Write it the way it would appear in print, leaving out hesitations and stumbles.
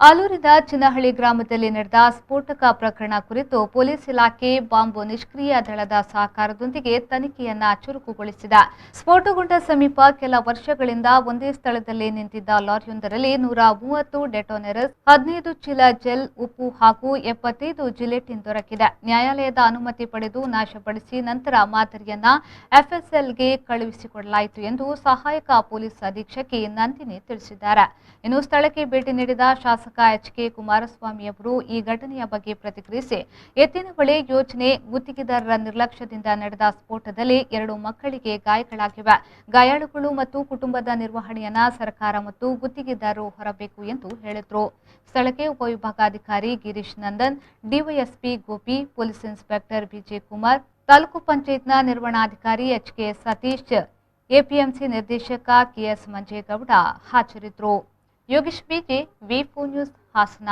ಆಲೂರಿನ ಚಿನ್ನಹಳ್ಳಿ ಗ್ರಾಮದಲ್ಲಿ ನಡೆದ ಸ್ಫೋಟಕ ಪ್ರಕರಣ ಕುರಿತು ಪೊಲೀಸ್ ಇಲಾಖೆ ಬಾಂಬ್ ನಿಷ್ಕ್ರಿಯ ದಳದ ಸಹಕಾರದೊಂದಿಗೆ ತನಿಖೆಯನ್ನ ಚುರುಕುಗೊಳಿಸಿದೆ. ಸ್ಫೋಟಗೊಂಡ ಸಮೀಪ ಕೆಲ ವರ್ಷಗಳಿಂದ ಒಂದೇ ಸ್ಥಳದಲ್ಲಿ ನಿಂತಿದ್ದ ಲಾರಿಯೊಂದರಲ್ಲಿ 130 ಡೆಟೋನೇಟರ್ಸ್, 15 ಚೀಲ ಜೆಲ್, ಉಪ್ಪು ಹಾಗೂ 75 ಜಿಲೆಟಿನ್ ದೊರಕಿದೆ. ನ್ಯಾಯಾಲಯದ ಅನುಮತಿ ಪಡೆದು ನಾಶಪಡಿಸಿ ನಂತರ ಮಾದರಿಯನ್ನ ಎಫ್ಎಸ್ಎಲ್ಗೆ ಕಳುಹಿಸಿಕೊಡಲಾಯಿತು ಎಂದು ಸಹಾಯಕ ಪೊಲೀಸ್ ಅಧೀಕ್ಷಕಿ ನಂದಿನಿ ತಿಳಿಸಿದ್ದಾರೆ. ಇನ್ನು ಸ್ಥಳಕ್ಕೆ ಭೇಟಿ ನೀಡಿದ ಶಾಸಕ ಎಚ್.ಕೆ. ಕುಮಾರಸ್ವಾಮಿ ಅವರು ಈ ಘಟನೆಯ ಬಗ್ಗೆ ಪ್ರತಿಕ್ರಿಯಿಸಿ, ಎತ್ತಿನಹೊಳೆ ಯೋಜನೆ ಗುತ್ತಿಗೆದಾರರ ನಿರ್ಲಕ್ಷ್ಯದಿಂದ ನಡೆದ ಸ್ಫೋಟದಲ್ಲಿ 2 ಮಕ್ಕಳಿಗೆ ಗಾಯಗಳಾಗಿವೆ. ಗಾಯಾಳುಗಳು ಮತ್ತು ಕುಟುಂಬದ ನಿರ್ವಹಣೆಯನ್ನ ಸರ್ಕಾರ ಮತ್ತು ಗುತ್ತಿಗೆದಾರರು ಹೊರಬೇಕು ಎಂದು ಹೇಳಿದರು. ಸ್ಥಳಕ್ಕೆ ಉಪವಿಭಾಗಾಧಿಕಾರಿ Girish Nandan, DYSP Gopi, police inspector BJ Kumar, taluk ಪಂಚಾಯತ್ನ ನಿರ್ವಹಣಾಧಿಕಾರಿ ಎಚ್.ಕೆ. ಸತೀಶ್, ಎಪಿಎಂಸಿ ನಿರ್ದೇಶಕ ಕೆಎಸ್ ಮಂಜೇಗೌಡ ಹಾಜರಿದ್ದರು. ಯೋಗೇಶ್ ಬಿಜೆ, ವಿ4 ನ್ಯೂಸ್, ಹಾಸನ.